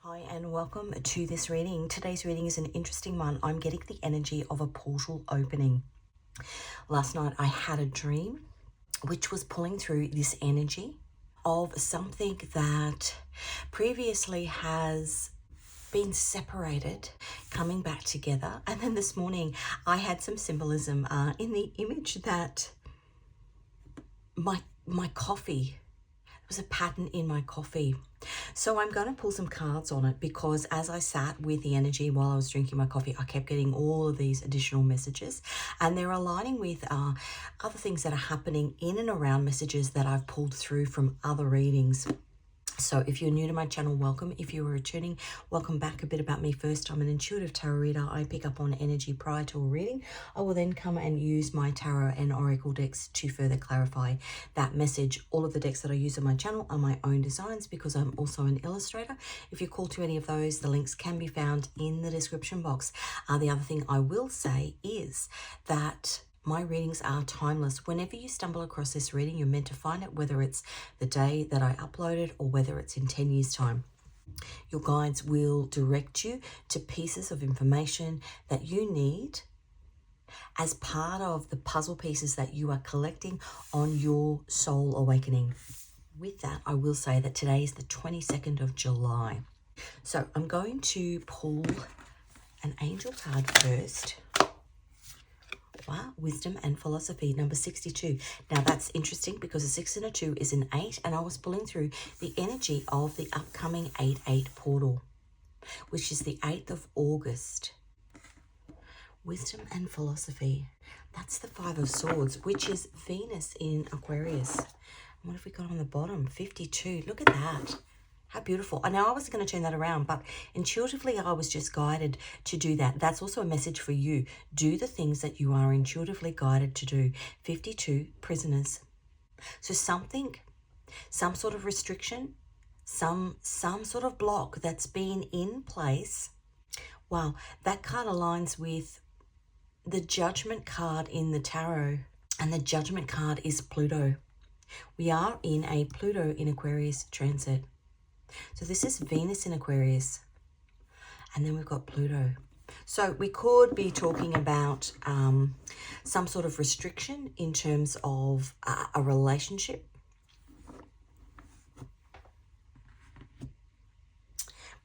Hi and welcome to this reading. Today's reading is an interesting one. I'm getting the energy of a portal opening. Last night I had a dream which was pulling through this energy of something that previously has been separated, coming back together. And then this morning I had some symbolism in the image that my coffee, there was a pattern in my coffee. So I'm going to pull some cards on it because as I sat with the energy while I was drinking my coffee, I kept getting all of these additional messages, and they're aligning with other things that are happening in and around messages that I've pulled through from other readings. So if you're new to my channel, welcome. If you're returning, welcome back. A bit about me first. I'm an intuitive tarot reader. I pick up on energy prior to a reading. I will then come and use my tarot and oracle decks to further clarify that message. All of the decks that I use on my channel are my own designs because I'm also an illustrator. If you're called to any of those, the links can be found in the description box. The other thing I will say is that my readings are timeless. Whenever you stumble across this reading, you're meant to find it, whether it's the day that I uploaded or whether it's in 10 years' time. Your guides will direct you to pieces of information that you need as part of the puzzle pieces that you are collecting on your soul awakening. With that, I will say that today is the 22nd of July. So I'm going to pull an angel card first. Wisdom and Philosophy, number 62. Now that's interesting because a 6 and a 2 is an 8, and I was pulling through the energy of the upcoming 8-8 portal, which is the 8th of August. Wisdom and Philosophy. That's the 5 of Swords, which is Venus in Aquarius. And what have we got on the bottom? 52. Look at that. How beautiful. I know I wasn't going to turn that around, but intuitively I was just guided to do that. That's also a message for you. Do the things that you are intuitively guided to do. 52, prisoners. So something, some sort of restriction, some sort of block that's been in place. Wow, that card aligns with the Judgment card in the tarot, and the Judgment card is Pluto. We are in a Pluto in Aquarius transit. So this is Venus in Aquarius, and then we've got Pluto. So we could be talking about some sort of restriction in terms of a relationship.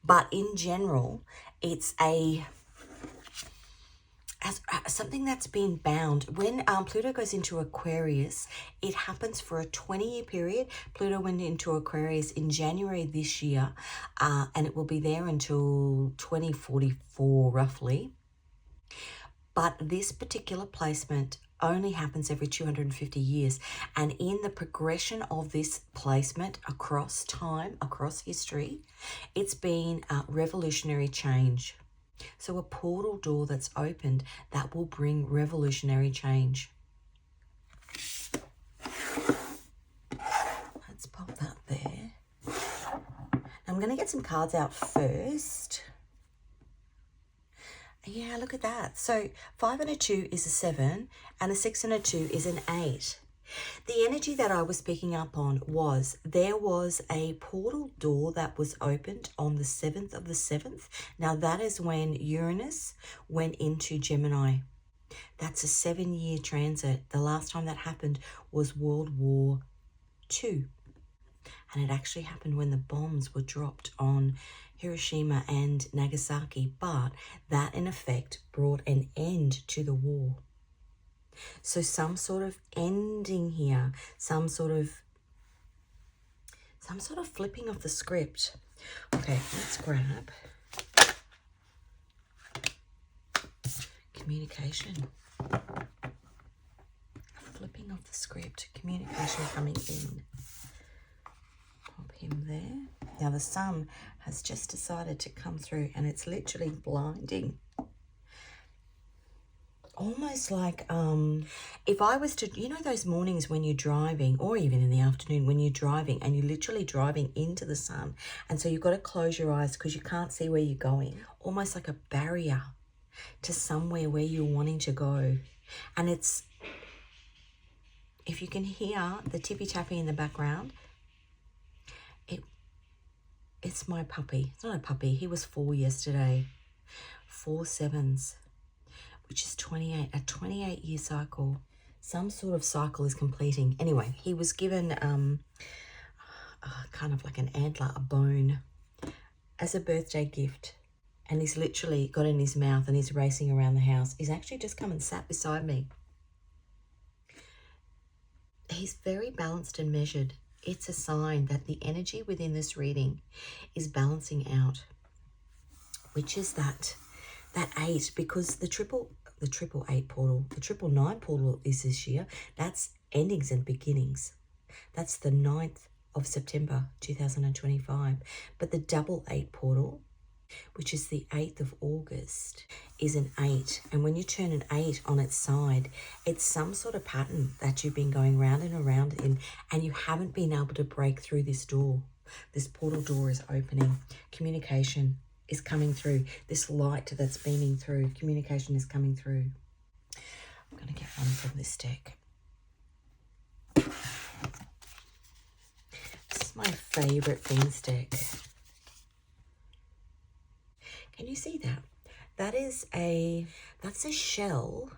But in general, it's something that's been bound. When Pluto goes into Aquarius, it happens for a 20-year period. Pluto went into Aquarius in January this year, and it will be there until 2044 roughly. But this particular placement only happens every 250 years. And in the progression of this placement across time, across history, it's been a revolutionary change. So a portal door that's opened that will bring revolutionary change. Let's pop that there. I'm going to get some cards out first. Yeah, look at that. So 5 and a 2 is a 7, and a 6 and a 2 is an 8. The energy that I was picking up on was there was a portal door that was opened on the 7th of the 7th. Now that is when Uranus went into Gemini. That's a 7-year transit. The last time that happened was World War II. And it actually happened when the bombs were dropped on Hiroshima and Nagasaki. But that in effect brought an end to the war. So some sort of ending here, some sort of flipping of the script. Okay, let's grab communication. Flipping of the script, communication coming in. Pop him there. Now the sun has just decided to come through, and it's literally blinding. Almost like if I was to, you know those mornings when you're driving, or even in the afternoon when you're driving and you're literally driving into the sun, and so you've got to close your eyes because you can't see where you're going. Almost like a barrier to somewhere where you're wanting to go. And it's, if you can hear the tippy-tappy in the background, It's my puppy. It's not a puppy. He was 4 yesterday. 4 sevens, which is 28, a 28-year cycle. Some sort of cycle is completing. Anyway, he was given kind of like an antler, a bone, as a birthday gift. And he's literally got it in his mouth and he's racing around the house. He's actually just come and sat beside me. He's very balanced and measured. It's a sign that the energy within this reading is balancing out, which is that 8, because the triple 8 portal, the triple 9 portal is this year. That's endings and beginnings. That's the 9th of September 2025. But the double 8 portal, which is the 8th of August, is an 8. And when you turn an 8 on its side, it's some sort of pattern that you've been going round and around in, and you haven't been able to break through this door. This portal door is opening. Communication is coming through. This light that's beaming through. Communication is coming through. I'm going to get one from this deck. This is my favorite things deck. Can you see that? That's a shell,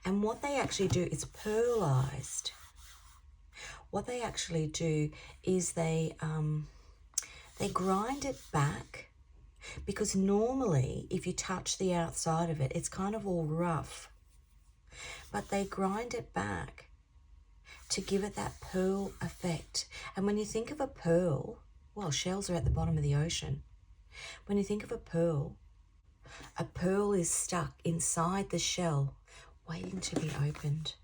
and what they actually do is pearlized. What they actually do is they grind it back, because normally if you touch the outside of it, it's kind of all rough, but they grind it back to give it that pearl effect. And when you think of a pearl, well, shells are at the bottom of the ocean. When you think of a pearl is stuck inside the shell, waiting to be opened.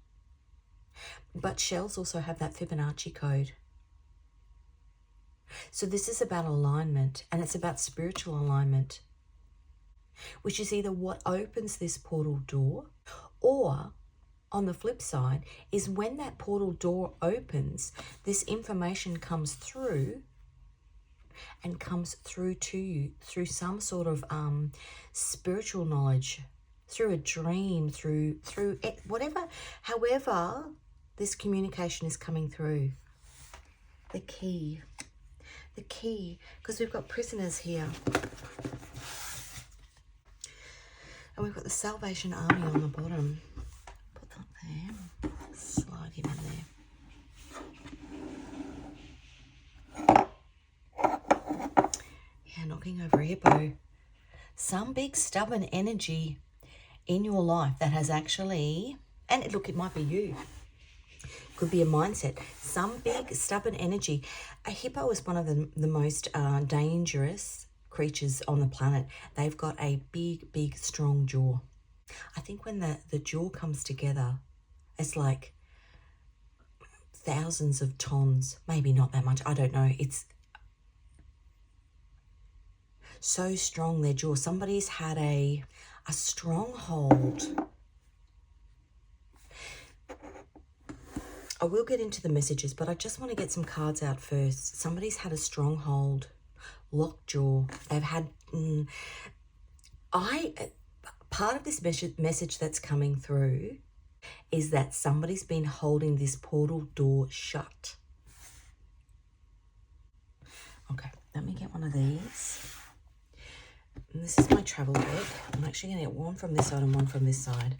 But shells also have that Fibonacci code. So this is about alignment, and it's about spiritual alignment, which is either what opens this portal door, or on the flip side is when that portal door opens, this information comes through and comes through to you through some sort of spiritual knowledge, through a dream, through it, whatever, however this communication is coming through. The key, because we've got prisoners here. And we've got the Salvation Army on the bottom. Put that there, slide him in there. Knocking over a hippo. Some big stubborn energy in your life that has actually, and look, it might be you, could be a mindset, some big stubborn energy. A hippo is one of the most dangerous creatures on the planet. They've got a big strong jaw. I think when the jaw comes together, it's like thousands of tons, maybe not that much, I don't know. It's so strong, their jaw. Somebody's had a stronghold. I will get into the messages, but I just want to get some cards out first. Somebody's had a stronghold, locked jaw. They've had part of this message that's coming through is that somebody's been holding this portal door shut. Okay, let me get one of these. And this is my travel deck. I'm actually going to get one from this side and one from this side.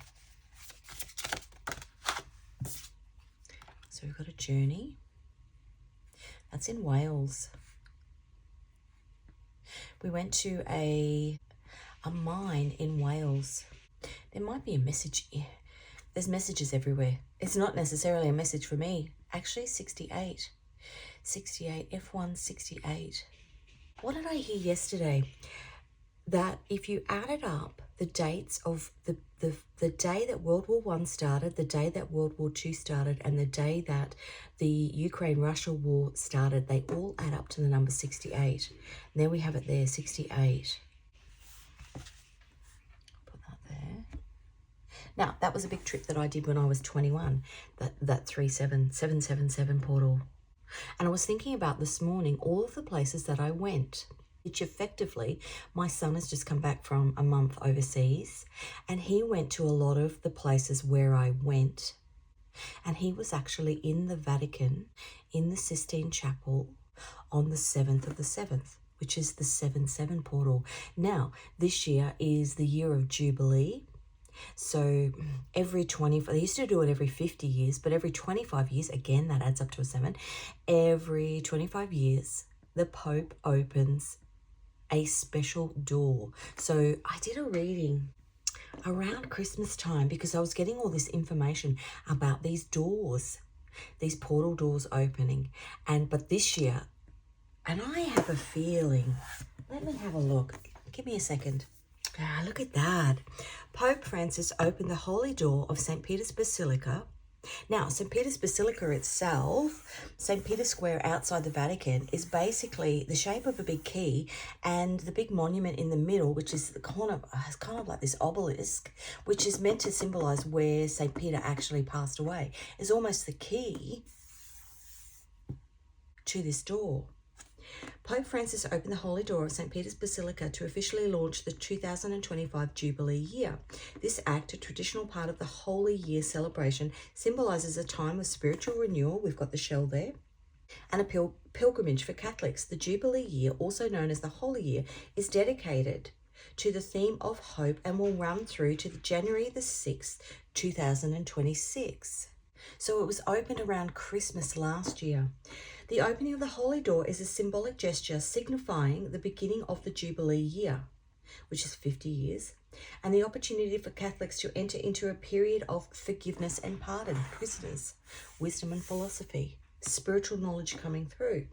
So we've got a journey. That's in Wales. We went to a mine in Wales. There might be a message. There's messages everywhere. It's not necessarily a message for me. Actually, 68. 68, F1 68. What did I hear yesterday? That if you added up the dates of the day that World War I started, the day that World War II started, and the day that the Ukraine-Russia war started, they all add up to the number 68. And there we have it there, 68. Put that there. Now, that was a big trip that I did when I was 21, that 777 portal. And I was thinking about this morning all of the places that I went, which effectively, my son has just come back from a month overseas, and he went to a lot of the places where I went. And he was actually in the Vatican, in the Sistine Chapel, on the 7th of the 7th. which is the 7-7 portal. Now, this year is the year of Jubilee. So every 20, they used to do it every 50 years, but every 25 years, again, that adds up to a 7. Every 25 years, the Pope opens a special door. So I did a reading around Christmas time because I was getting all this information about these doors, these portal doors opening. But this year, and I have a feeling, let me have a look. Give me a second. Ah, look at that. Pope Francis opened the holy door of St. Peter's Basilica. Now, St. Peter's Basilica itself, St. Peter's Square outside the Vatican, is basically the shape of a big key, and the big monument in the middle, which is the corner, is kind of like this obelisk, which is meant to symbolize where St. Peter actually passed away, is almost the key to this door. Pope Francis opened the holy door of St. Peter's Basilica to officially launch the 2025 Jubilee year. This act, a traditional part of the Holy Year celebration, symbolises a time of spiritual renewal, we've got the shell there, and a pilgrimage for Catholics. The Jubilee year, also known as the Holy Year, is dedicated to the theme of hope and will run through to January the 6th, 2026. So it was opened around Christmas last year. The opening of the Holy Door is a symbolic gesture signifying the beginning of the Jubilee year, which is 50 years, and the opportunity for Catholics to enter into a period of forgiveness and pardon, prisoners, wisdom and philosophy, spiritual knowledge coming through.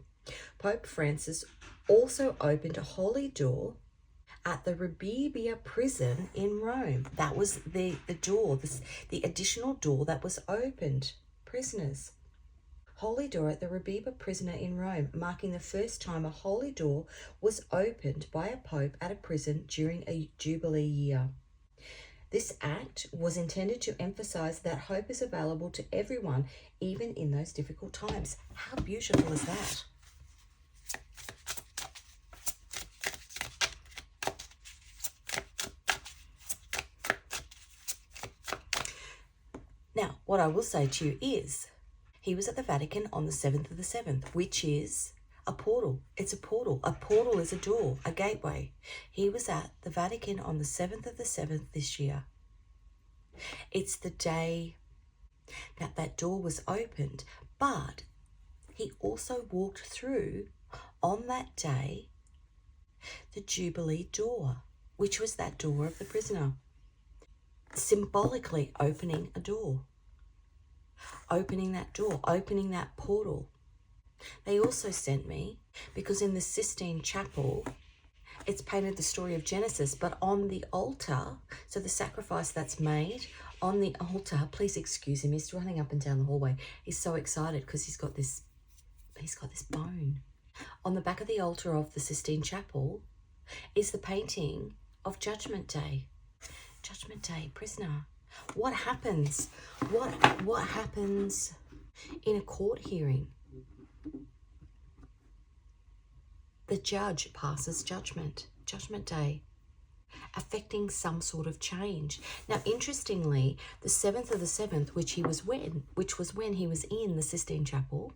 Pope Francis also opened a holy door at the Rebibbia prison in Rome. That was the door, the additional door that was opened. Prisoners. Holy door at the Rebibbia prisoner in Rome, marking the first time a holy door was opened by a pope at a prison during a Jubilee year. This act was intended to emphasize that hope is available to everyone, even in those difficult times. How beautiful is that? Now, what I will say to you is, he was at the Vatican on the 7th of the 7th, which is a portal. It's a portal. A portal is a door, a gateway. He was at the Vatican on the 7th of the 7th this year. It's the day that that door was opened, but he also walked through on that day the Jubilee door, which was that door of the prisoner, symbolically opening a door. Opening that door, opening that portal. They also sent me, because in the Sistine Chapel, it's painted the story of Genesis, but on the altar, so the sacrifice that's made on the altar, please excuse him, he's running up and down the hallway. He's so excited because he's got this bone. On the back of the altar of the Sistine Chapel is the painting of Judgment Day. Judgment Day, prisoner. What happens? What happens in a court hearing? The judge passes judgment, Judgment Day, affecting some sort of change. Now, interestingly, the 7th of the 7th, which was when he was in the Sistine Chapel,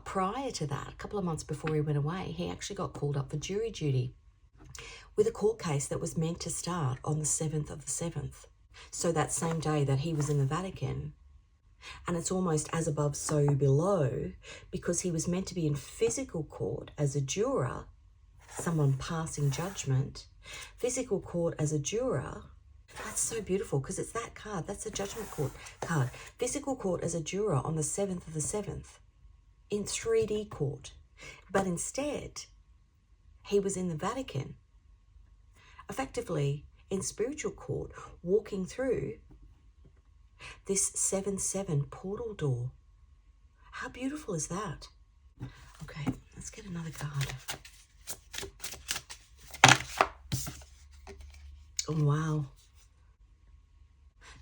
prior to that, a couple of months before he went away, he actually got called up for jury duty with a court case that was meant to start on the 7th of the 7th. So that same day that he was in the Vatican. And it's almost as above, so below, because he was meant to be in physical court as a juror, someone passing judgment, physical court as a juror. That's so beautiful because it's that card. That's a judgment court card. Physical court as a juror on the 7th of the 7th in 3D court. But instead, he was in the Vatican, effectively in spiritual court, walking through this 7-7 portal door. How beautiful is that? Okay, let's get another card. Oh, wow.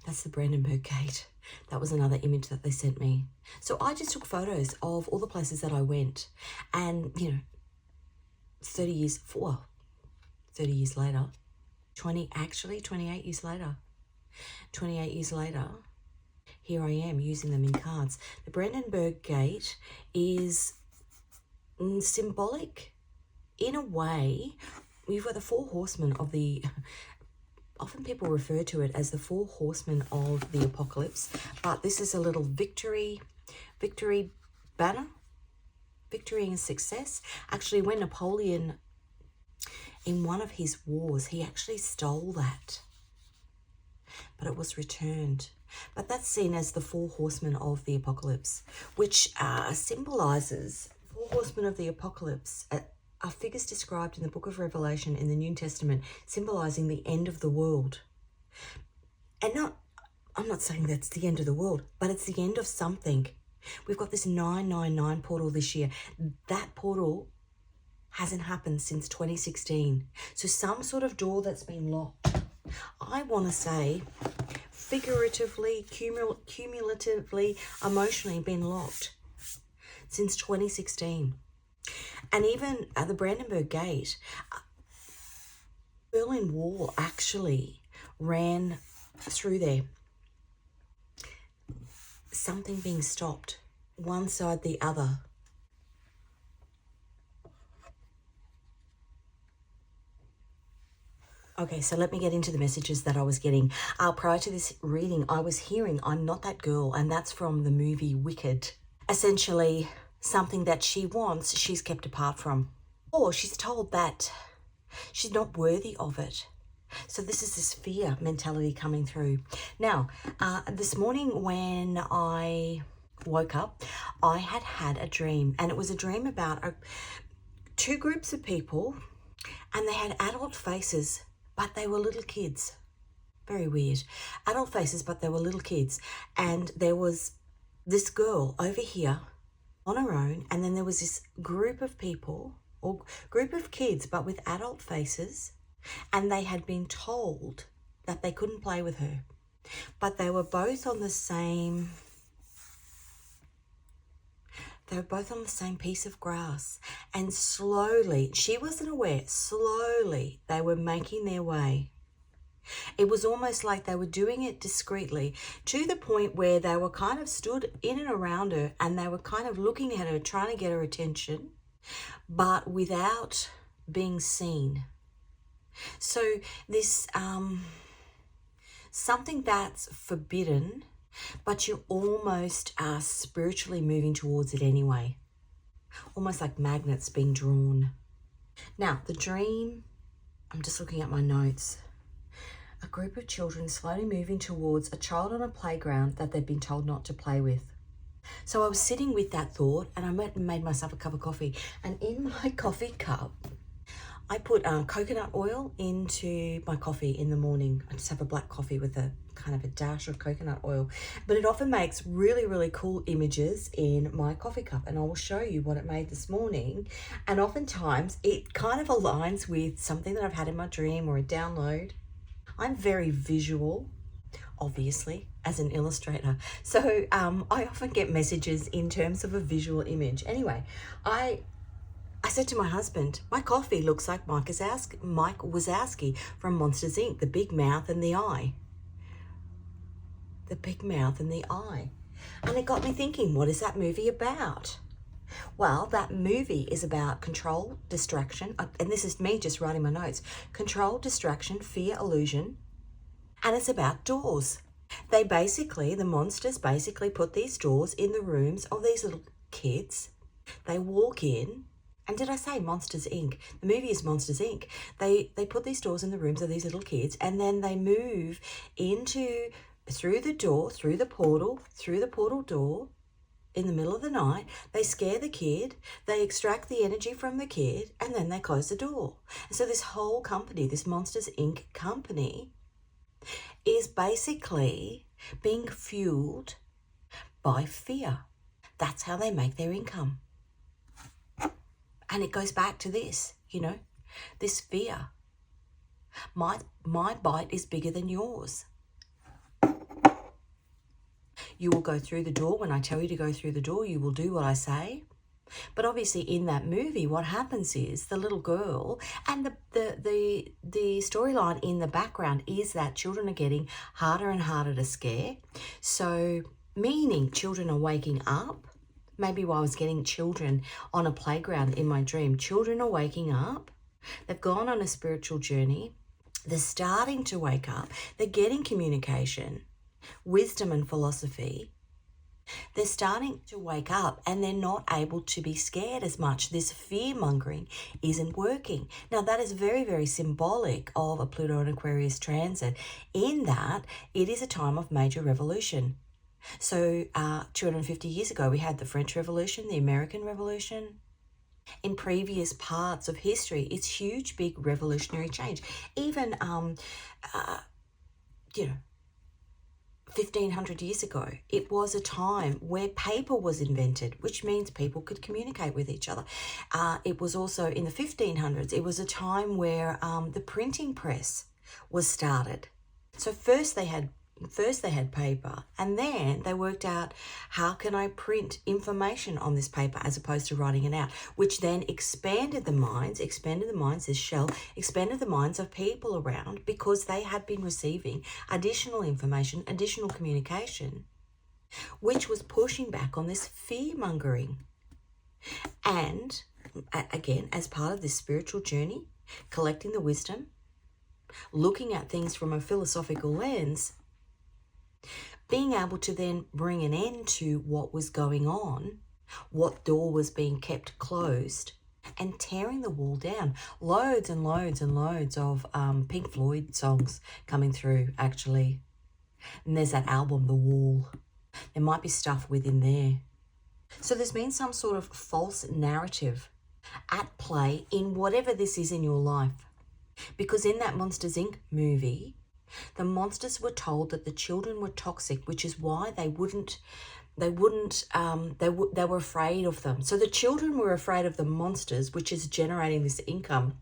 That's the Brandenburg Gate. That was another image that they sent me. So I just took photos of all the places that I went. And, 30 years later, 28 years later, 28 years later, here I am using them in cards. The Brandenburg Gate is symbolic in a way, you've got the four horsemen of the, often people refer to it as the four horsemen of the apocalypse, but this is a little victory banner, victory and success. Actually, when Napoleon, in one of his wars, he actually stole that, but it was returned. But that's seen as the four horsemen of the apocalypse, which symbolizes, four horsemen of the apocalypse are figures described in the book of Revelation in the New Testament, symbolizing the end of the world. And I'm not saying that's the end of the world, but it's the end of something. We've got this 999 portal this year. That portal hasn't happened since 2016. So some sort of door that's been locked. I want to say figuratively, cumulatively, emotionally been locked since 2016. And even at the Brandenburg Gate, Berlin Wall actually ran through there. Something being stopped, one side the other. Okay, so let me get into the messages that I was getting. Prior to this reading, I was hearing I'm not that girl, and that's from the movie Wicked. Essentially, something that she wants, she's kept apart from. Or she's told that she's not worthy of it. So this is this fear mentality coming through. Now, this morning when I woke up, I had a dream, and it was a dream about two groups of people, and they had adult faces, but they were little kids. Very weird. Adult faces, but they were little kids. And there was this girl over here on her own, and then there was this group of people, or group of kids, but with adult faces, and they had been told that they couldn't play with her. But they were both on the same... They were both on the same piece of grass, and slowly, she wasn't aware, slowly they were making their way. It was almost like they were doing it discreetly, to the point where they were kind of stood in and around her, and they were kind of looking at her, trying to get her attention, but without being seen. So this, something that's forbidden, but you're almost spiritually moving towards it anyway. Almost like magnets being drawn. Now, the dream, I'm just looking at my notes. A group of children slowly moving towards a child on a playground that they've been told not to play with. So I was sitting with that thought, and I went and made myself a cup of coffee. And in my coffee cup, I put coconut oil into my coffee in the morning. I just have a black coffee with a kind of a dash of coconut oil. But it often makes really, really cool images in my coffee cup. And I will show you what it made this morning. And oftentimes it kind of aligns with something that I've had in my dream or a download. I'm very visual, obviously, as an illustrator. So I often get messages in terms of a visual image. Anyway, I said to my husband, my coffee looks like Mike Wazowski from Monsters, Inc., the big mouth and the eye. The big mouth and the eye. And it got me thinking, what is that movie about? Well, that movie is about control, distraction, and this is me just writing my notes. Control, distraction, fear, illusion, and it's about doors. The monsters basically put these doors in the rooms of these little kids. They walk in. And did I say Monsters, Inc.? The movie is Monsters, Inc. They put these doors in the rooms of these little kids, and then they move through the portal door in the middle of the night. They scare the kid, they extract the energy from the kid, and then they close the door. And so this whole company, this Monsters, Inc. company, is basically being fueled by fear. That's how they make their income. And it goes back to this, this fear. My bite is bigger than yours. You will go through the door. When I tell you to go through the door, you will do what I say. But obviously in that movie, what happens is the little girl, and the storyline in the background is that children are getting harder and harder to scare. So meaning children are waking up Maybe while I was getting children on a playground in my dream, children are waking up. They've gone on a spiritual journey. They're starting to wake up. They're getting communication, wisdom and philosophy. They're starting to wake up and they're not able to be scared as much. This fear-mongering isn't working. Now, that is very, very symbolic of a Pluto and Aquarius transit in that it is a time of major revolution. So 250 years ago, we had the French Revolution, the American Revolution. In previous parts of history, it's huge, big revolutionary change. Even, 1500 years ago, it was a time where paper was invented, which means people could communicate with each other. It was also in the 1500s, it was a time where the printing press was started. So first they had paper, and then they worked out, how can I print information on this paper as opposed to writing it out, which then expanded the minds of people around, because they had been receiving additional information, additional communication, which was pushing back on this fear-mongering. And again, as part of this spiritual journey, collecting the wisdom, looking at things from a philosophical lens, being able to then bring an end to what was going on, what door was being kept closed, and tearing the wall down. Loads and loads and loads of Pink Floyd songs coming through, actually. And there's that album, The Wall. There might be stuff within there. So there's been some sort of false narrative at play in whatever this is in your life. Because in that Monsters, Inc. movie, the monsters were told that the children were toxic, which is why they were afraid of them. So the children were afraid of the monsters, which is generating this income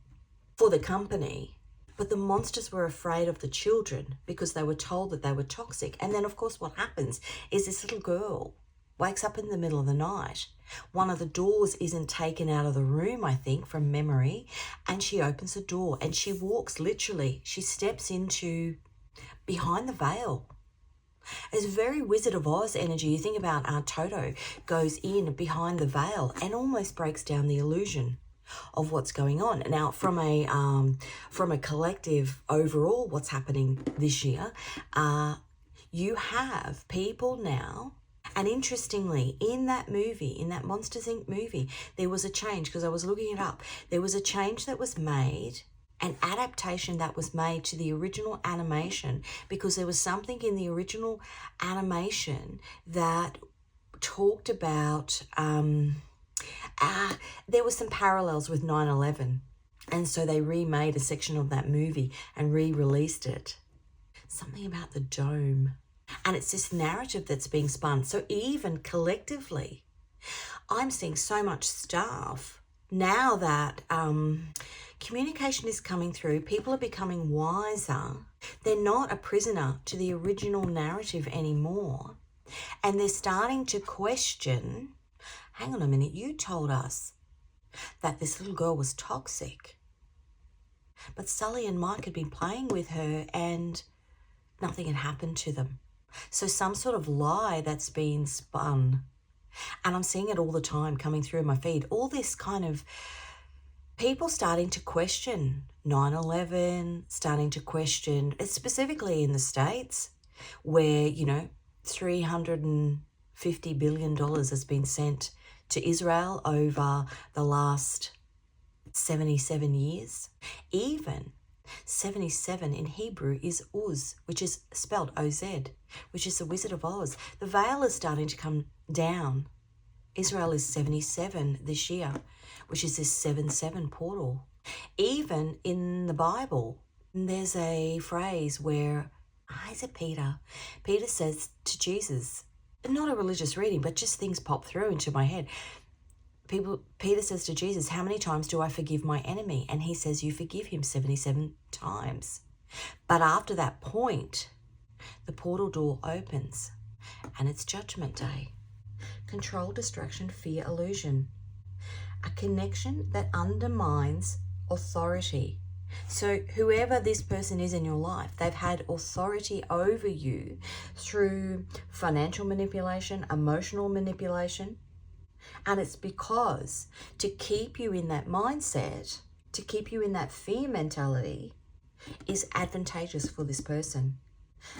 for the company. But the monsters were afraid of the children because they were told that they were toxic. And then, of course, what happens is this little girl wakes up in the middle of the night. One of the doors isn't taken out of the room, I think, from memory. And she opens the door and she walks, literally, she steps into behind the veil. It's very Wizard of Oz energy. You think about Toto goes in behind the veil and almost breaks down the illusion of what's going on. Now, from a collective overall, what's happening this year, you have people now. And interestingly, in that movie, in that Monsters, Inc. movie, there was a change, because I was looking it up. There was a change that was made, an adaptation that was made to the original animation, because there was something in the original animation that talked about, there was some parallels with 9/11. And so they remade a section of that movie and re-released it. Something about the dome. And it's this narrative that's being spun. So even collectively, I'm seeing so much stuff now that communication is coming through. People are becoming wiser. They're not a prisoner to the original narrative anymore. And they're starting to question, hang on a minute, you told us that this little girl was toxic. But Sully and Mike had been playing with her and nothing had happened to them. So some sort of lie that's been spun. And I'm seeing it all the time coming through my feed. All this kind of people starting to question 9/11, starting to question, specifically in the States, where, $350 billion has been sent to Israel over the last 77 years. Even 77 in Hebrew is Uz, which is spelled O-Z, which is the Wizard of Oz. The veil is starting to come down. Israel is 77 this year, which is this 7/7 portal. Even in the Bible, there's a phrase where, is it Peter? Peter says to Jesus, not a religious reading, but just things pop through into my head. Peter says to Jesus, how many times do I forgive my enemy? And he says, you forgive him 77 times. But after that point, the portal door opens and it's Judgment Day. Control, distraction, fear, illusion. A connection that undermines authority. So whoever this person is in your life, they've had authority over you through financial manipulation, emotional manipulation, And it's because to keep you in that mindset, to keep you in that fear mentality, is advantageous for this person.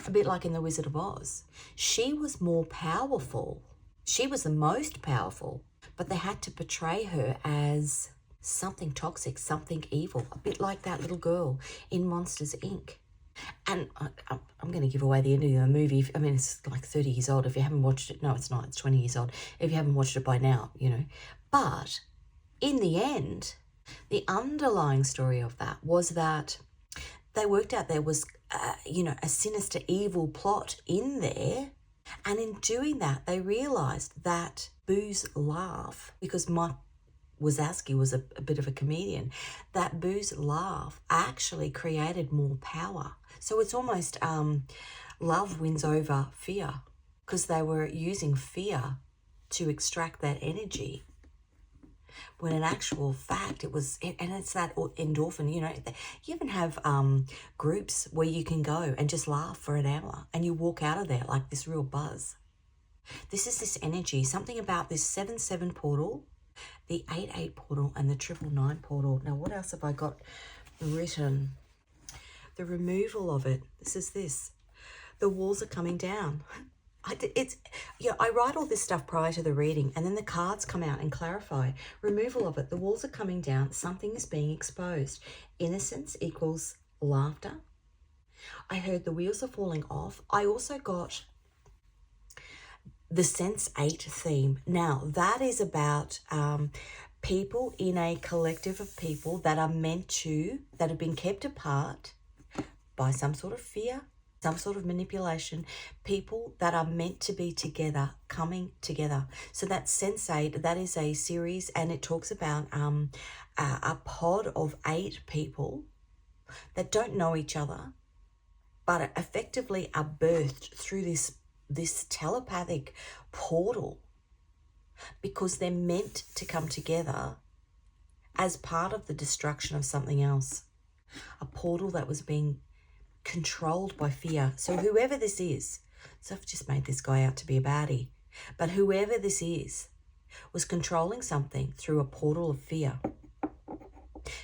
A bit like in The Wizard of Oz. She was more powerful. She was the most powerful, but they had to portray her as something toxic, something evil, a bit like that little girl in Monsters, Inc. And I'm going to give away the end of the movie. I mean, it's like 30 years old. If you haven't watched it, no, it's not. It's 20 years old. If you haven't watched it by now, you know. But in the end, the underlying story of that was that they worked out there was, a sinister, evil plot in there. And in doing that, they realised that Boo's laugh, because Mike Wazowski was a bit of a comedian, that Boo's laugh actually created more power. So it's almost love wins over fear, because they were using fear to extract that energy. When in actual fact and it's that endorphin, you even have groups where you can go and just laugh for an hour and you walk out of there like this real buzz. This is this energy, something about this 7-7 portal, the 8-8 portal, and the 999 portal. Now, what else have I got written? The removal of it. This. The walls are coming down. I write all this stuff prior to the reading, and then the cards come out and clarify. Removal of it. The walls are coming down. Something is being exposed. Innocence equals laughter. I heard the wheels are falling off. I also got the Sense 8 theme. Now, that is about people in a collective of people that are that have been kept apart by some sort of fear, some sort of manipulation, people that are meant to be together, coming together. So that Sense8, that is a series, and it talks about a pod of 8 people that don't know each other, but effectively are birthed through this telepathic portal, because they're meant to come together as part of the destruction of something else. A portal that was being controlled by fear. So whoever this is, so I've just made this guy out to be a baddie, but whoever this is was controlling something through a portal of fear.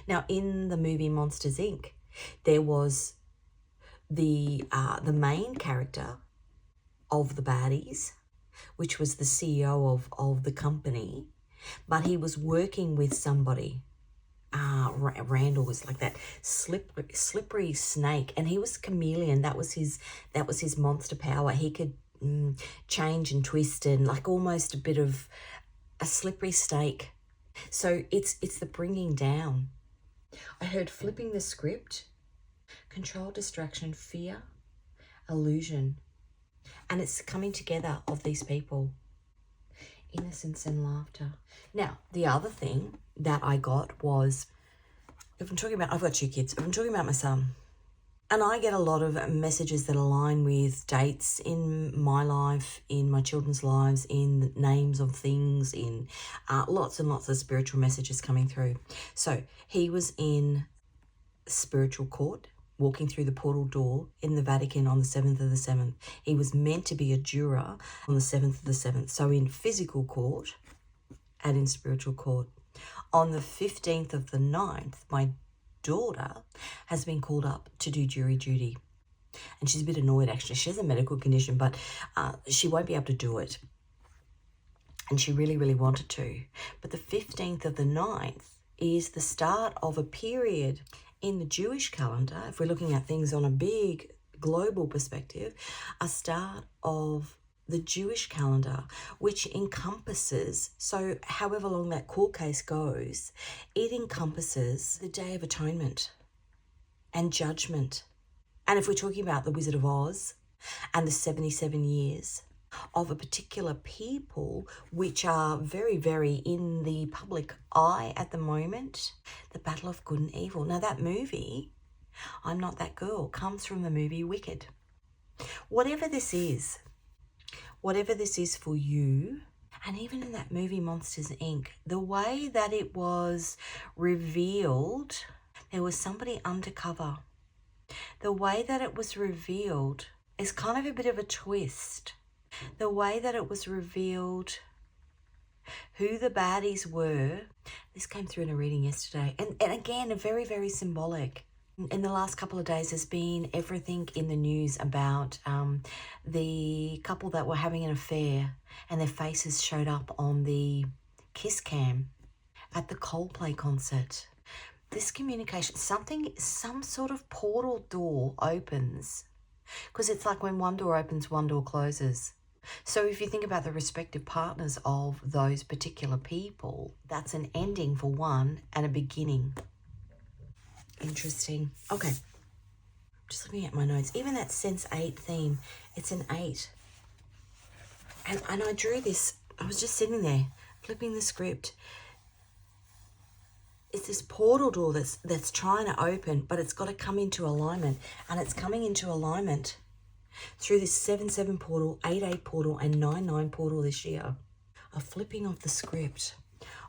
Now, in the movie Monsters, Inc., there was the main character of the baddies, which was the CEO of the company, but he was working with somebody. Randall was like that slippery snake, and he was chameleon. That was his monster power. He could change and twist, and like almost a bit of a slippery snake. So it's the bringing down. I heard flipping the script, control, distraction, fear, illusion, and it's coming together of these people. Innocence and laughter. Now, the other thing that I got was, I've got 2 kids. If I'm talking about my son, and I get a lot of messages that align with dates in my life, in my children's lives, in names of things, in lots and lots of spiritual messages coming through. So he was in spiritual court, walking through the portal door in the Vatican on the 7th of the 7th. He was meant to be a juror on the 7th of the 7th. So in physical court and in spiritual court. On the 15th of the 9th, my daughter has been called up to do jury duty. And she's a bit annoyed, actually. She has a medical condition, but she won't be able to do it. And she really, really wanted to. But the 15th of the 9th is the start of a period in the Jewish calendar, if we're looking at things on a big global perspective, a start of the Jewish calendar, which encompasses, so however long that court case goes, it encompasses the Day of Atonement and Judgment. And if we're talking about the Wizard of Oz and the 77 years of a particular people which are very, very in the public eye at the moment, the battle of good and evil. Now that movie, I'm Not That Girl, comes from the movie Wicked. Whatever this is for you, and even in that movie Monsters, Inc., the way that it was revealed, there was somebody undercover. The way that it was revealed is kind of a bit of a twist. The way that it was revealed who the baddies were. This came through in a reading yesterday. And again, very, very symbolic. In the last couple of days, there's been everything in the news about the couple that were having an affair and their faces showed up on the kiss cam at the Coldplay concert. This communication, some sort of portal door opens, because it's like when one door opens, one door closes. So if you think about the respective partners of those particular people, that's an ending for one and a beginning. Interesting. Okay. Just looking at my notes. Even that Sense 8 theme, it's an 8. And I drew this, I was just sitting there, flipping the script. It's this portal door that's trying to open, but it's got to come into alignment. And it's coming into alignment through this 7-7 portal, 8-8 portal, and 9-9 portal this year. I'm flipping off the script.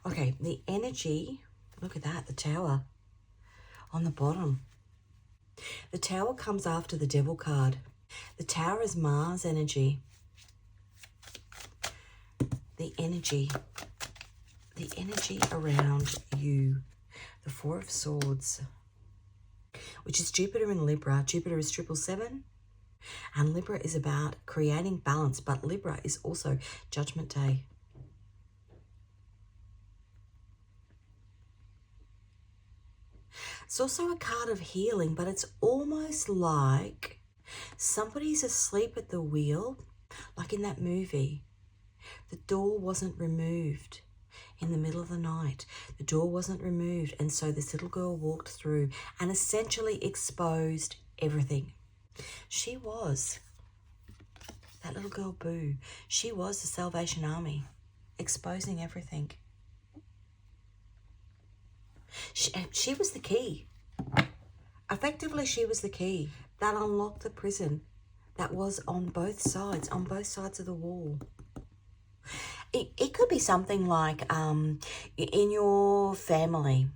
Okay, the energy, look at that, the Tower on the bottom. The Tower comes after the Devil card. The Tower is Mars energy. The energy around you. The Four of Swords, which is Jupiter in Libra. Jupiter is 777. And Libra is about creating balance, but Libra is also Judgment Day. It's also a card of healing, but it's almost like somebody's asleep at the wheel, like in that movie. The door wasn't removed in the middle of the night. The door wasn't removed, and so this little girl walked through and essentially exposed everything. She was, that little girl Boo, she was the Salvation Army, exposing everything. She was the key. Effectively, she was the key that unlocked the prison that was on both sides of the wall. It could be something like in your family,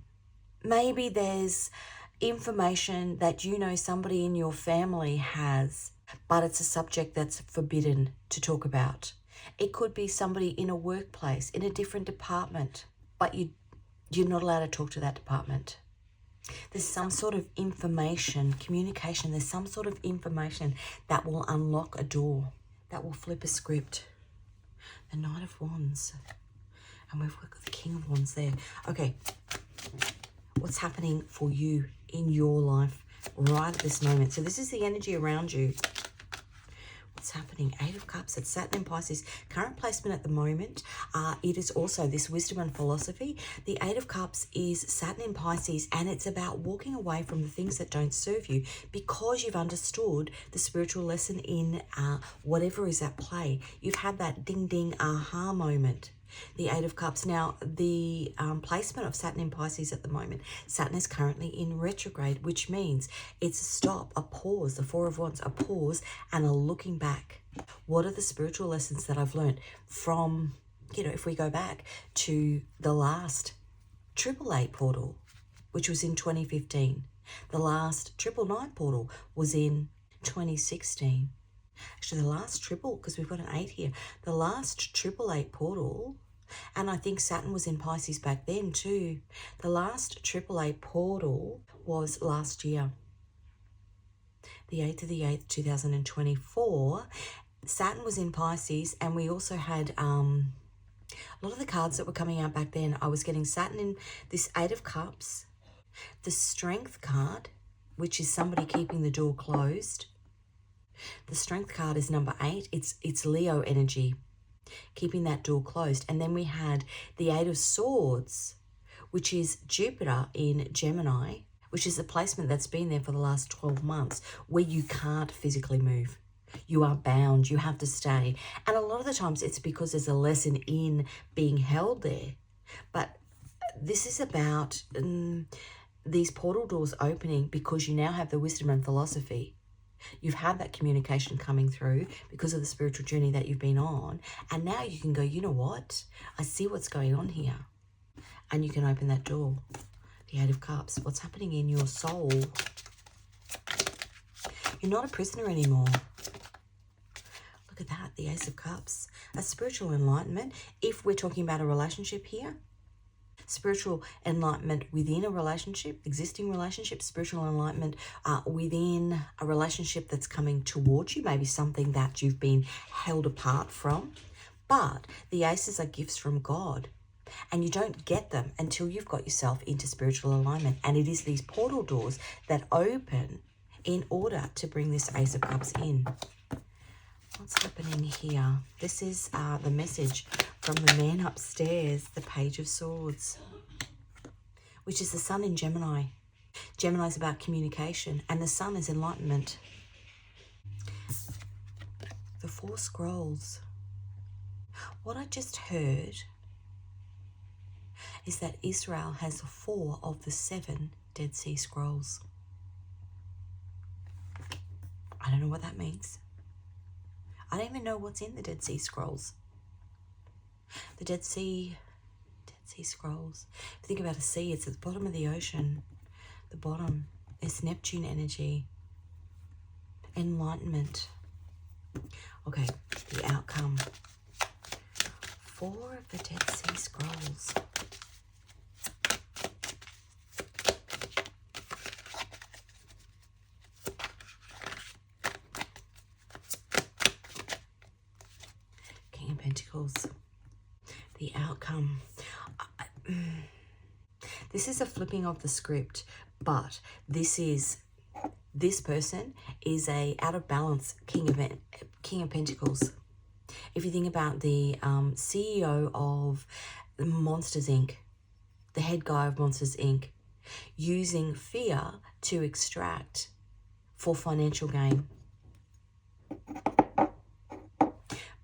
maybe there's information that you know somebody in your family has, but it's a subject that's forbidden to talk about. It could be somebody in a workplace, in a different department, but you're not allowed to talk to that department. There's some sort of information, communication, there's some sort of information that will unlock a door, that will flip a script. The Knight of Wands. And we've got the King of Wands there. Okay. What's happening for you in your life right at this moment? So this is the energy around you. What's happening? 8 of Cups. It's Saturn in Pisces. Current placement at the moment. It is also this wisdom and philosophy. The 8 of Cups is Saturn in Pisces, and it's about walking away from the things that don't serve you because you've understood the spiritual lesson in whatever is at play. You've had that ding ding aha moment. The 8 of Cups. Now, the placement of Saturn in Pisces at the moment, Saturn is currently in retrograde, which means it's a stop, a pause, the 4 of Wands, a pause and a looking back. What are the spiritual lessons that I've learned from, if we go back to the last 888 portal, which was in 2015. The last 999 portal was in 2016. Actually, the last triple, because we've got an 8 here, the last 888 portal, and I think Saturn was in Pisces back then too. The last 888 portal was last year, the 8th of the 8th, 2024. Saturn was in Pisces, and we also had a lot of the cards that were coming out back then. I was getting Saturn in this 8 of Cups, the Strength card, which is somebody keeping the door closed. The Strength card is number 8. It's Leo energy, keeping that door closed. And then we had the 8 of Swords, which is Jupiter in Gemini, which is a placement that's been there for the last 12 months, where you can't physically move. You are bound. You have to stay. And a lot of the times it's because there's a lesson in being held there. But this is about these portal doors opening because you now have the wisdom and philosophy. You've had that communication coming through because of the spiritual journey that you've been on. And now you can go, you know what? I see what's going on here. And you can open that door. The 8 of Cups. What's happening in your soul? You're not a prisoner anymore. Look at that. The Ace of Cups. a spiritual enlightenment. If we're talking about a relationship here, spiritual enlightenment within a relationship, existing relationship, spiritual enlightenment within a relationship that's coming towards you, maybe something that you've been held apart from. But the aces are gifts from God, and you don't get them until you've got yourself into spiritual alignment. And it is these portal doors that open in order to bring this Ace of Cups in. What's happening here? This is the message from the man upstairs, the Page of Swords, which is the Sun in Gemini. Gemini is about communication, and the Sun is enlightenment. The Four Scrolls. What I just heard is that Israel has 4 of the 7 Dead Sea Scrolls. I don't know what that means. I don't even know what's in the Dead Sea Scrolls. The Dead Sea Scrolls. If you think about a sea, it's at the bottom of the ocean. The bottom is Neptune energy. Enlightenment. Okay, the outcome. 4 of the Dead Sea Scrolls. King of Pentacles. The outcome. This is a flipping of the script, but this person is a out of balance King of Pentacles. If you think about the CEO of Monsters Inc., the head guy of Monsters Inc., using fear to extract for financial gain.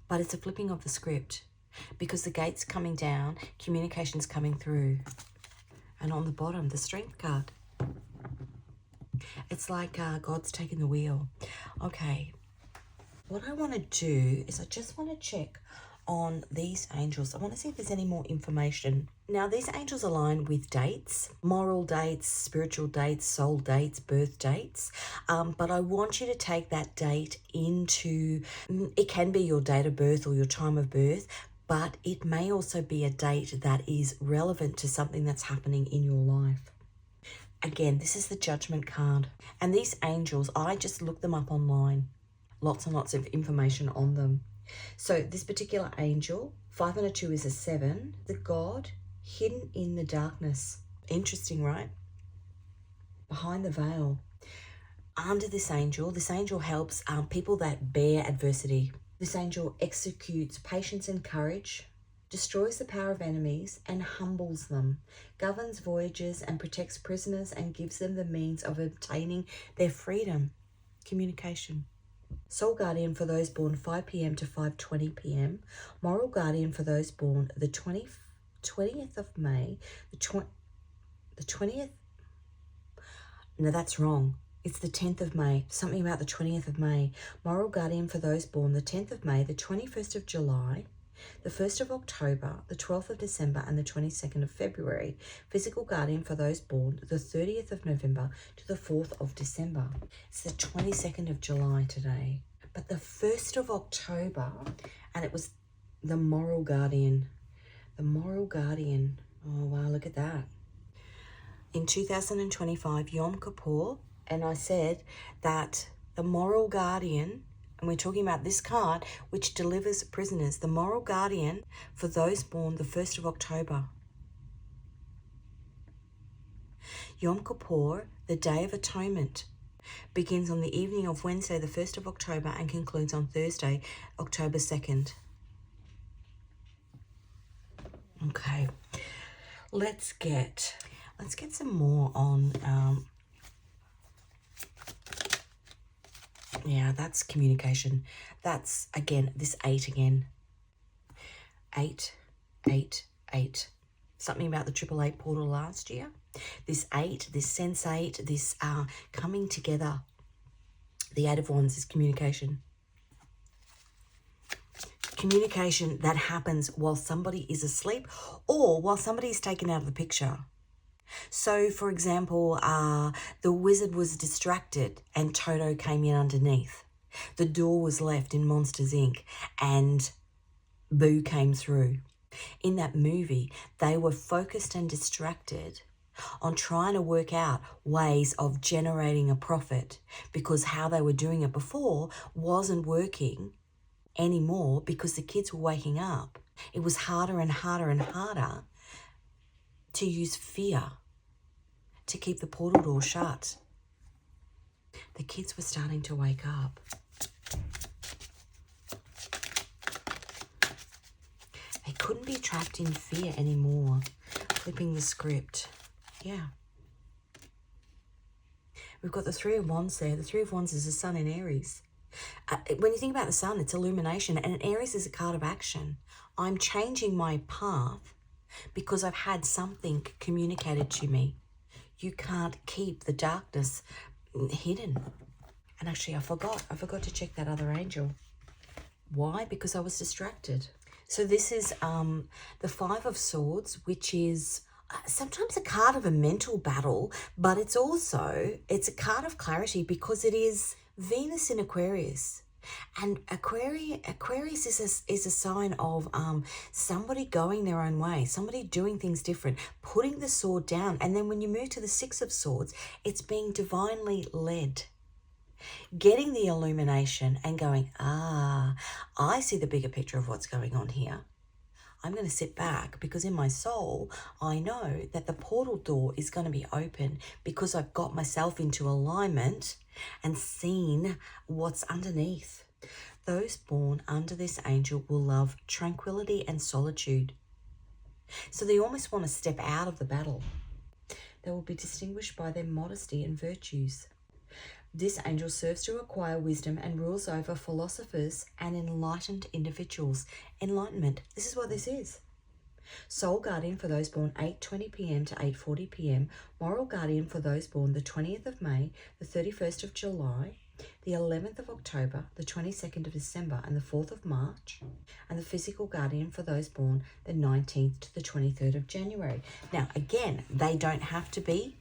But it's a flipping of the script because the gate's coming down, communication's coming through. And on the bottom, the Strength card. It's like God's taking the wheel. Okay. What I want to do is I just want to check on these angels. I want to see if there's any more information. Now, these angels align with dates, moral dates, spiritual dates, soul dates, birth dates. But I want you to take that date into, it can be your date of birth or your time of birth, but it may also be a date that is relevant to something that's happening in your life. Again, this is the Judgment card. And these angels, I just looked them up online. Lots and lots of information on them. So this particular angel, 5 and a 2 is a 7. The God hidden in the darkness. Interesting, right? Behind the veil. Under this angel helps people that bear adversity. This angel executes patience and courage, destroys the power of enemies and humbles them, governs voyages and protects prisoners and gives them the means of obtaining their freedom. Communication. Soul guardian for those born 5 p.m. to 5:20 p.m. Moral guardian for those born the 20th of May. The 20th? No, that's wrong. It's the 10th of May. Something about the 20th of May. Moral guardian for those born the 10th of May, the 21st of July, the 1st of October, the 12th of December, and the 22nd of February. Physical guardian for those born the 30th of November to the 4th of December. It's the 22nd of July today. But the 1st of October, and it was the moral guardian. The moral guardian. Oh, wow, look at that. In 2025, Yom Kippur, and I said that the moral guardian, and we're talking about this card, which delivers prisoners, the moral guardian for those born the 1st of October. Yom Kippur, the Day of Atonement, begins on the evening of Wednesday, the 1st of October, and concludes on Thursday, October 2nd. Okay, let's get some more on, yeah, that's communication. That's, again, this 8 again. 8, 8, 8. Something about the 888 portal last year. This 8, this sense 8, this coming together. The 8 of Wands is communication. Communication that happens while somebody is asleep or while somebody is taken out of the picture. So, for example, the wizard was distracted and Toto came in underneath. The door was left in Monsters Inc. and Boo came through. In that movie, they were focused and distracted on trying to work out ways of generating a profit because how they were doing it before wasn't working anymore because the kids were waking up. It was harder and harder and harder to use fear to keep the portal door shut. The kids were starting to wake up. They couldn't be trapped in fear anymore. Flipping the script. Yeah. We've got the Three of Wands there. The Three of Wands is the sun in Aries. When you think about the sun, it's illumination, and Aries is a card of action. I'm changing my path because I've had something communicated to me. You can't keep the darkness hidden. And actually, I forgot to check that other angel. Why? Because I was distracted. So this is the Five of Swords, which is sometimes a card of a mental battle, but it's a card of clarity because it is Venus in Aquarius. And Aquarius is a sign of somebody going their own way, somebody doing things different, putting the sword down. And then when you move to the Six of Swords, it's being divinely led. Getting the illumination and going, I see the bigger picture of what's going on here. I'm going to sit back because in my soul, I know that the portal door is going to be open because I've got myself into alignment and seen what's underneath. Those born under this angel will love tranquility and solitude. So they almost want to step out of the battle. They will be distinguished by their modesty and virtues. This angel serves to acquire wisdom and rules over philosophers and enlightened individuals. Enlightenment, this is what this is. Soul guardian for those born 8:20 p.m. to 8:40 p.m. Moral guardian for those born the 20th of May, the 31st of July, the 11th of October, the 22nd of December, and the 4th of March. And the physical guardian for those born the 19th to the 23rd of January. Now, again, they don't have to be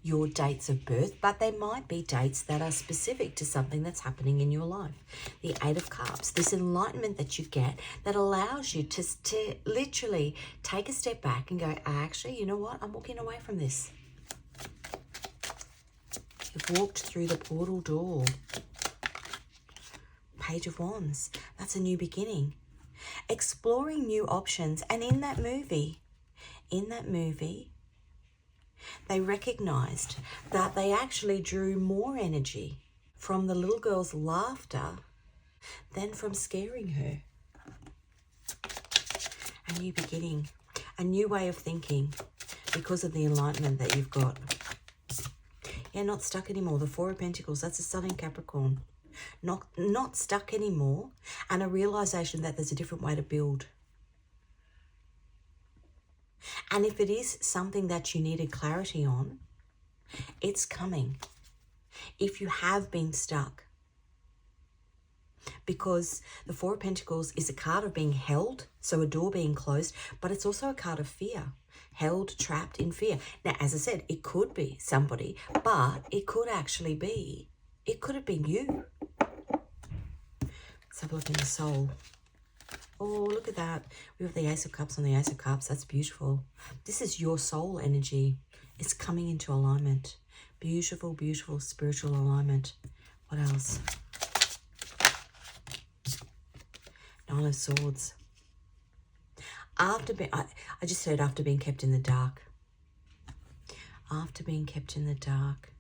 your dates of birth, but they might be dates that are specific to something that's happening in your life. The Eight of Cups, this enlightenment that you get that allows you to literally take a step back and go, actually, you know what? I'm walking away from this. You've walked through the portal door. Page of Wands, that's a new beginning. Exploring new options. And in that movie, they recognized that they actually drew more energy from the little girl's laughter than from scaring her. A new beginning, a new way of thinking because of the enlightenment that you've got. Yeah, not stuck anymore. The Four of Pentacles, that's a sun in Capricorn. Not stuck anymore, and a realization that there's a different way to build. And if it is something that you needed clarity on, it's coming. If you have been stuck. Because the Four of Pentacles is a card of being held, so a door being closed, but it's also a card of fear. Held, trapped in fear. Now, as I said, it could be somebody, but it could actually be, it could have been you. Let's have a look in the soul. Oh, look at that. We have the Ace of Cups on the Ace of Cups. That's beautiful. This is your soul energy. It's coming into alignment. Beautiful, beautiful spiritual alignment. What else? Nine of Swords. I just heard after being kept in the dark. After being kept in the dark.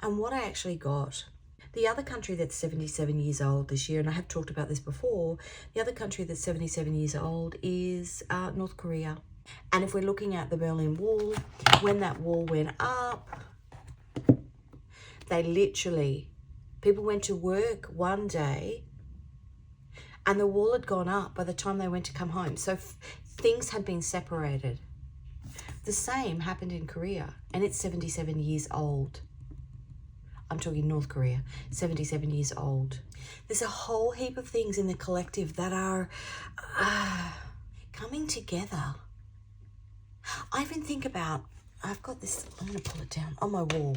And what I actually got, the other country that's 77 years old this year, and I have talked about this before, the other country that's 77 years old is North Korea. And if we're looking at the Berlin Wall, when that wall went up, they literally, people went to work one day and the wall had gone up by the time they went to come home. So things had been separated. The same happened in Korea, and it's 77 years old. I'm talking North Korea, 77 years old. There's a whole heap of things in the collective that are coming together. I even think about, I've got this, I'm going to pull it down on my wall.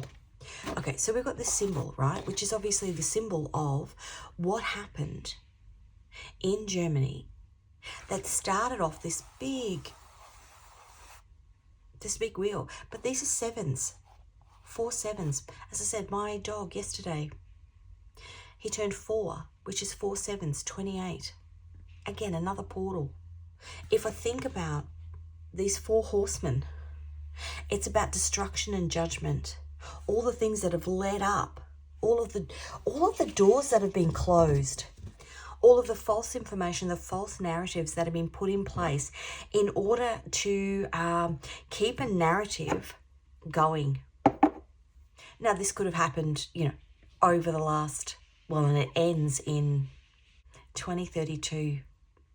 Okay, so we've got this symbol, right? Which is obviously the symbol of what happened in Germany that started off this big wheel. But these are sevens, 4 sevens. As I said, my dog yesterday, he turned 4, which is 4 sevens, 28. Again, another portal. If I think about these 4 horsemen, it's about destruction and judgment. All the things that have led up, all of the doors that have been closed, all of the false information, the false narratives that have been put in place in order to keep a narrative going. Now, this could have happened, over the last, and it ends in 2032.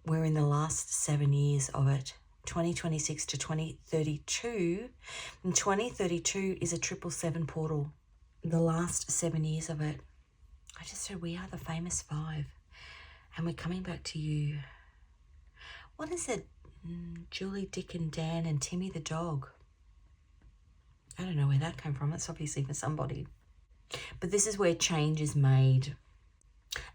We're in the last 7 years of it. 2026 to 2032. And 2032 is a 777 portal. The last 7 years of it. I just said we are the famous 5. And we're coming back to you. What is it? Julie, Dick and Dan and Timmy the dog. I don't know where that came from. It's obviously for somebody. But this is where change is made.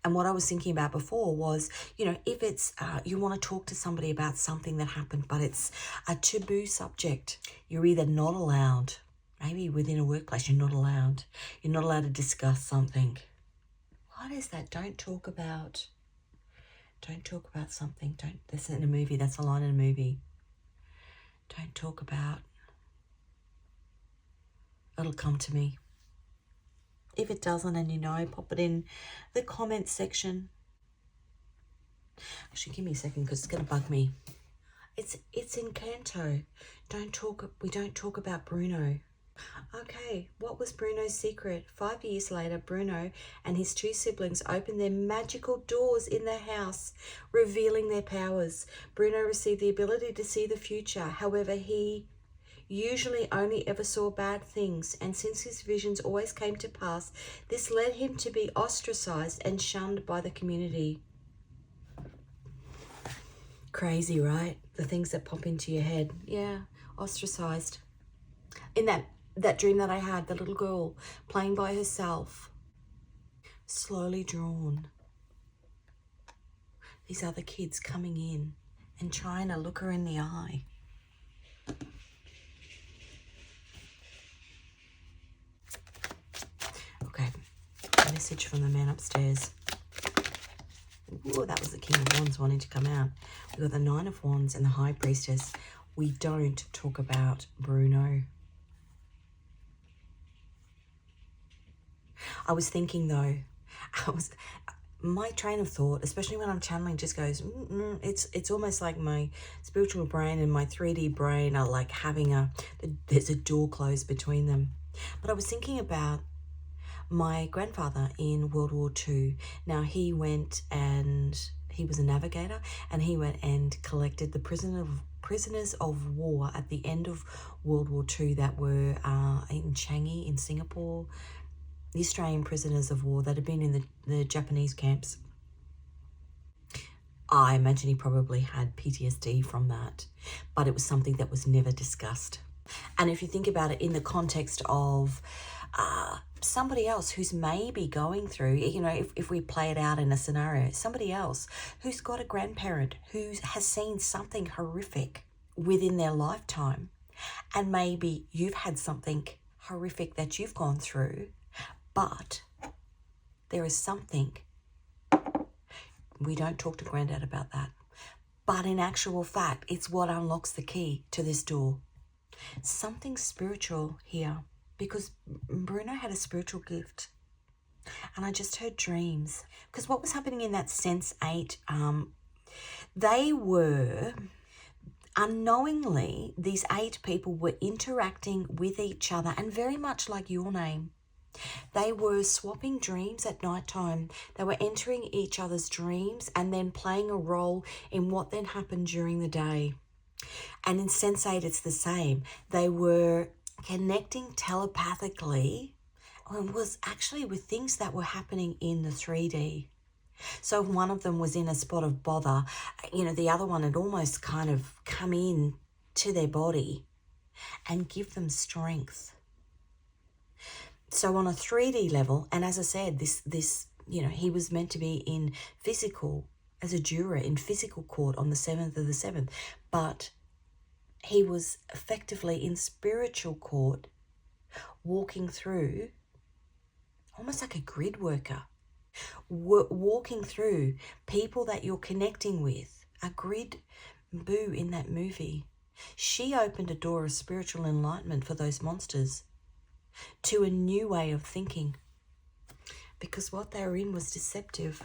And what I was thinking about before was, if it's, you want to talk to somebody about something that happened, but it's a taboo subject, you're either not allowed, maybe within a workplace, you're not allowed to discuss something. What is that? Don't talk about something. That's in a movie. That's a line in a movie. Don't talk about. It'll come to me. If it doesn't and pop it in the comment section. Actually, give me a second because it's going to bug me. It's in Canto. We don't talk about Bruno. Okay, what was Bruno's secret? 5 years later, Bruno and his 2 siblings opened their magical doors in their house, revealing their powers. Bruno received the ability to see the future. However, he usually only ever saw bad things, and since his visions always came to pass, this led him to be ostracized and shunned by the community. Crazy, right? The things that pop into your head. Yeah, ostracized. In that dream that I had, the little girl playing by herself, slowly drawn. These other kids coming in and trying to look her in the eye. Okay, a message from the man upstairs. Ooh, that was the King of Wands wanting to come out. We've got the 9 of Wands and the High Priestess. We don't talk about Bruno. I was thinking though, my train of thought, especially when I'm channeling, just goes, it's almost like my spiritual brain and my 3D brain are like having there's a door closed between them. But I was thinking about my grandfather in World War II. Now he went and he was a navigator, and he went and collected the prisoners of war at the end of World War II that were in Changi in Singapore. The Australian prisoners of war that had been in the Japanese camps. I imagine he probably had PTSD from that, but it was something that was never discussed. And if you think about it in the context of somebody else who's maybe going through, if we play it out in a scenario, somebody else who's got a grandparent who has seen something horrific within their lifetime, and maybe you've had something horrific that you've gone through, but there is something. We don't talk to Granddad about that. But in actual fact, it's what unlocks the key to this door. Something spiritual here, because Bruno had a spiritual gift. And I just heard dreams. Because what was happening in that Sense 8, they were, unknowingly, these 8 people were interacting with each other, and very much like your name. They were swapping dreams at night time. They were entering each other's dreams and then playing a role in what then happened during the day. And in Sense8, it's the same. They were connecting telepathically, and it was actually with things that were happening in the 3D. So one of them was in a spot of bother. The other one had almost kind of come in to their body and give them strength. So on a 3D level, and as I said, this he was meant to be in physical as a juror in physical court on the 7th of the 7th, but he was effectively in spiritual court, walking through, almost like a grid worker, walking through people that you're connecting with. A grid boo in that movie. She opened a door of spiritual enlightenment for those monsters to a new way of thinking, because what they were in was deceptive.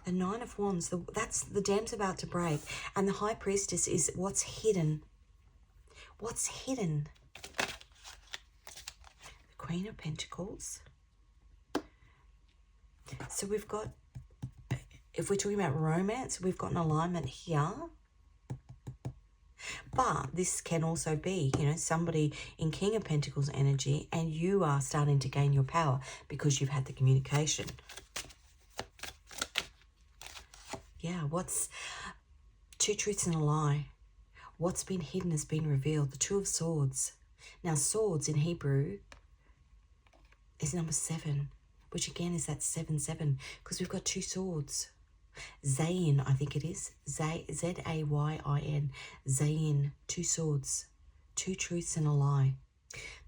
The Nine of Wands, that's the dam's about to break, and the High Priestess is what's hidden. What's hidden? The Queen of Pentacles. So we've got, if we're talking about romance, we've got an alignment here. But this can also be, you know, somebody in King of Pentacles energy, and you are starting to gain your power because you've had the communication. Yeah, what's two truths and a lie? What's been hidden has been revealed. The Two of Swords. Now, swords in Hebrew is number 7, which again is that 7-7, because we've got two swords. Zayin, I think it is. Z-A-Y-I-N. Zayin, two swords. Two truths and a lie.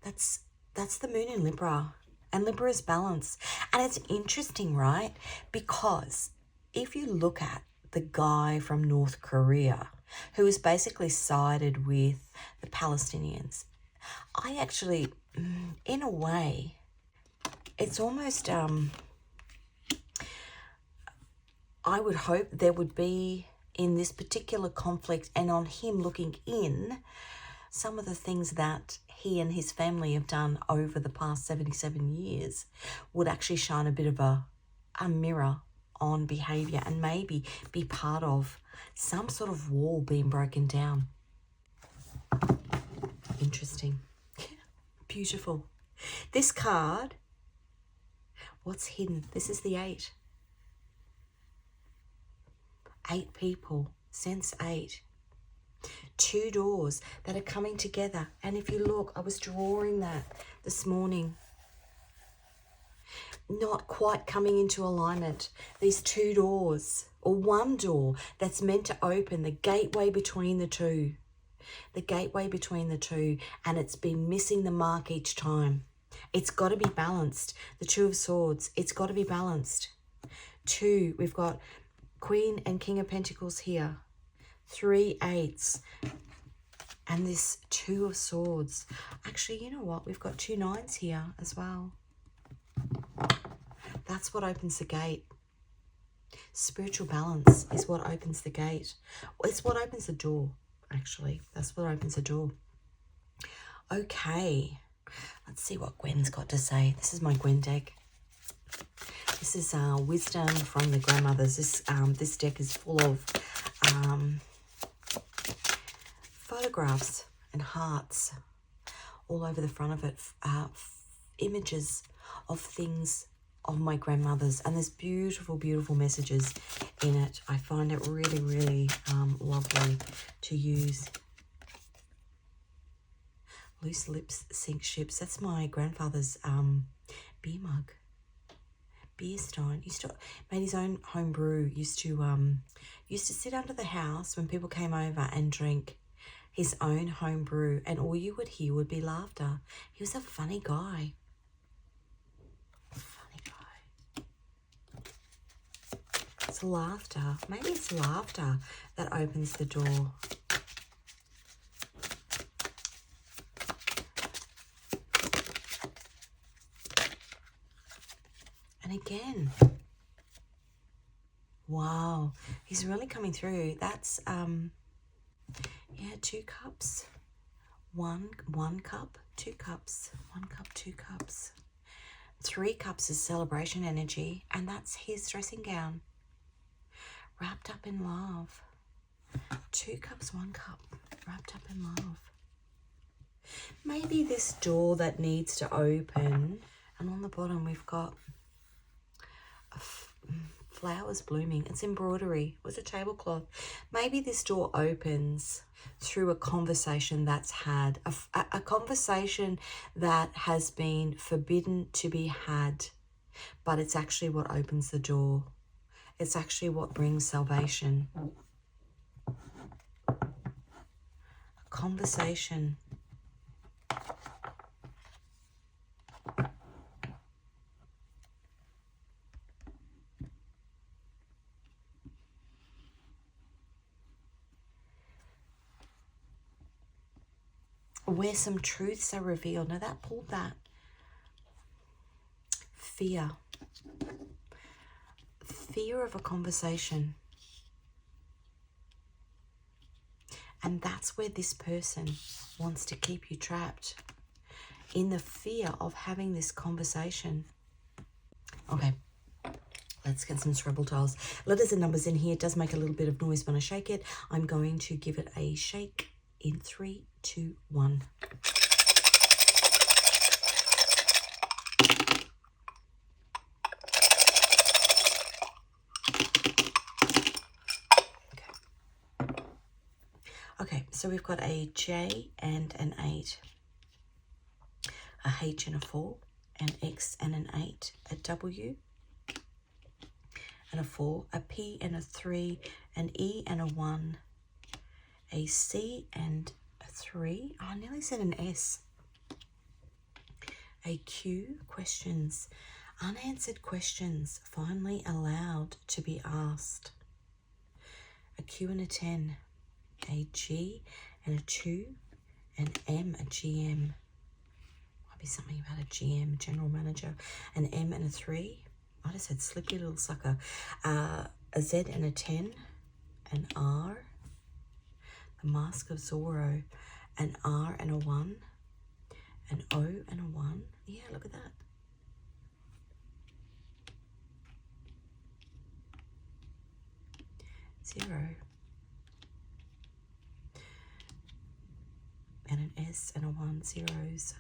That's the moon in Libra. And Libra is balance. And it's interesting, right? Because if you look at the guy from North Korea who is basically sided with the Palestinians, I actually, in a way, it's almost, I would hope there would be in this particular conflict, and on him looking in, some of the things that he and his family have done over the past 77 years would actually shine a bit of a mirror on behaviour, and maybe be part of some sort of wall being broken down. Interesting. Beautiful. This card, what's hidden? This is the 8. 8 people, sense 8. 2 doors that are coming together. And if you look, I was drawing that this morning. Not quite coming into alignment. These 2 doors, or 1 door that's meant to open the gateway between the two. The gateway between the two, and it's been missing the mark each time. It's got to be balanced. The Two of Swords, it's got to be balanced. 2, we've got Queen and King of Pentacles here. 3 8s. And this Two of Swords. Actually, you know what? We've got 2 9s here as well. That's what opens the gate. Spiritual balance is what opens the gate. It's what opens the door, actually. That's what opens the door. Okay. Let's see what Gwen's got to say. This is my Gwen deck. This is wisdom from the grandmothers. This deck is full of photographs and hearts all over the front of it. Images of things of my grandmothers, and there's beautiful, beautiful messages in it. I find it really, really lovely to use. Loose lips sink ships. That's my grandfather's beer mug. Beer stein. Made his own home brew. Used to sit under the house when people came over and drink his own home brew, and all you would hear would be laughter. He was a funny guy. It's laughter. Maybe it's laughter that opens the door. And again, wow, he's really coming through. That's yeah, 2 cups, one cup, 2 cups, 1 cup, 2 cups. 3 cups is celebration energy, and that's his dressing gown, wrapped up in love. 2 cups, 1 cup, wrapped up in love. Maybe this door that needs to open, and on the bottom we've got flowers blooming. It's embroidery. It was a tablecloth. Maybe this door opens through a conversation that's had, a conversation that has been forbidden to be had, but it's actually what opens the door. It's actually what brings salvation. A conversation. Where some truths are revealed. Now that pulled that. Fear. Fear of a conversation. And that's where this person wants to keep you trapped. In the fear of having this conversation. Okay. Let's get some scribble tiles. Letters and numbers in here. It does make a little bit of noise when I shake it. I'm going to give it a shake in 3, 2, 1. Okay, so we've got a J and an 8, a H and a 4, an X and an 8, a W and a 4, a P and a 3, an E and a 1, a C and a 3. Oh, I nearly said an S. A Q, questions, unanswered questions finally allowed to be asked. A Q and a 10. A G and a 2, an M, a GM. Might be something about a GM, general manager. An M and a 3. I just said slippy little sucker. A Z and a 10, an R, the Mask of Zorro, an R and a 1, an O and a 1. Yeah, look at that. Zero. And an S and a 1, zeros.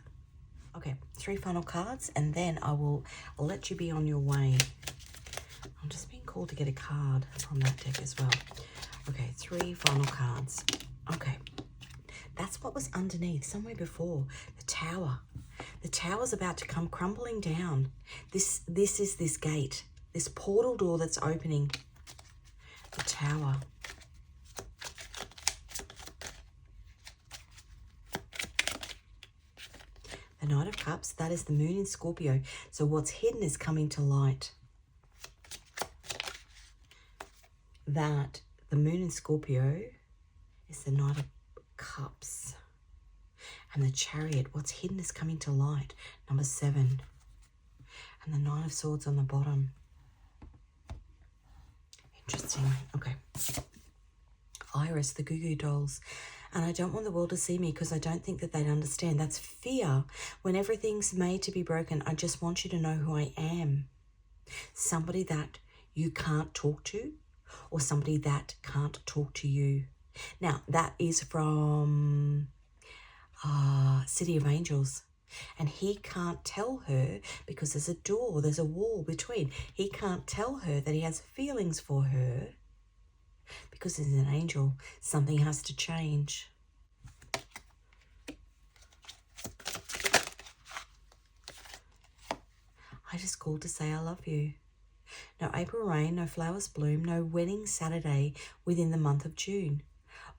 Okay, 3 final cards, and then I will let you be on your way. I'm just being called to get a card from that deck as well. Okay, 3 final cards. Okay, that's what was underneath, somewhere before. The Tower. The Tower's about to come crumbling down. This is this gate, this portal door that's opening. The Tower. The Knight of Cups, that is the Moon in Scorpio. So what's hidden is coming to light. That the Moon in Scorpio is the Knight of Cups. And the Chariot, what's hidden is coming to light. Number 7. And the Nine of Swords on the bottom. Interesting. Okay. Iris, the Goo Goo Dolls. And I don't want the world to see me because I don't think that they'd understand. That's fear. When everything's made to be broken, I just want you to know who I am. Somebody that you can't talk to, or somebody that can't talk to you. Now, that is from City of Angels. And he can't tell her because there's a door, there's a wall between. He can't tell her that he has feelings for her. Because he's an angel, something has to change. I just called to say I love you. No April rain, no flowers bloom, no wedding Saturday within the month of June.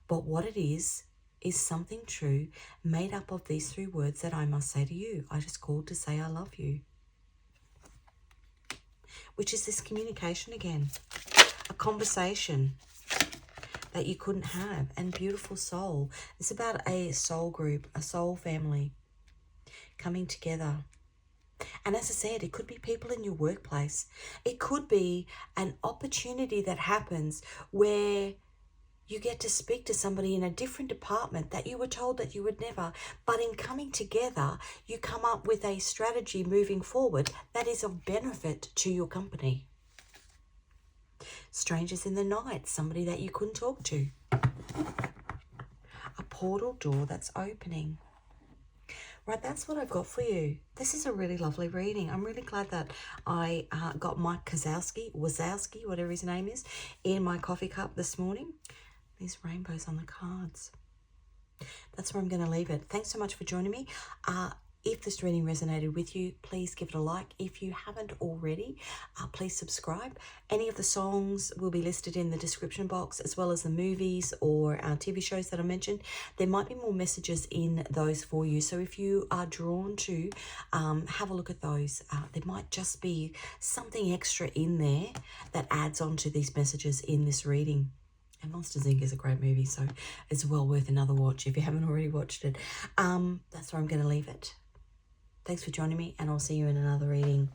But what it is something true made up of these 3 words that I must say to you. I just called to say I love you. Which is this communication again. A conversation that you couldn't have. And beautiful soul. It's about a soul group, a soul family coming together. And as I said, it could be people in your workplace. It could be an opportunity that happens where you get to speak to somebody in a different department that you were told that you would never. But in coming together, you come up with a strategy moving forward that is of benefit to your company. Strangers in the night, somebody that you couldn't talk to. A portal door that's opening. Right, that's what I've got for you. This is a really lovely reading. I'm really glad that I got Mike Wazowski, whatever his name is, in my coffee cup this morning. These rainbows on the cards. That's where I'm going to leave it. Thanks so much for joining me. If this reading resonated with you, please give it a like. If you haven't already, please subscribe. Any of the songs will be listed in the description box, as well as the movies or TV shows that I mentioned. There might be more messages in those for you. So if you are drawn to have a look at those, there might just be something extra in there that adds on to these messages in this reading. And Monsters Inc. is a great movie, so it's well worth another watch if you haven't already watched it. That's where I'm going to leave it. Thanks for joining me, and I'll see you in another reading.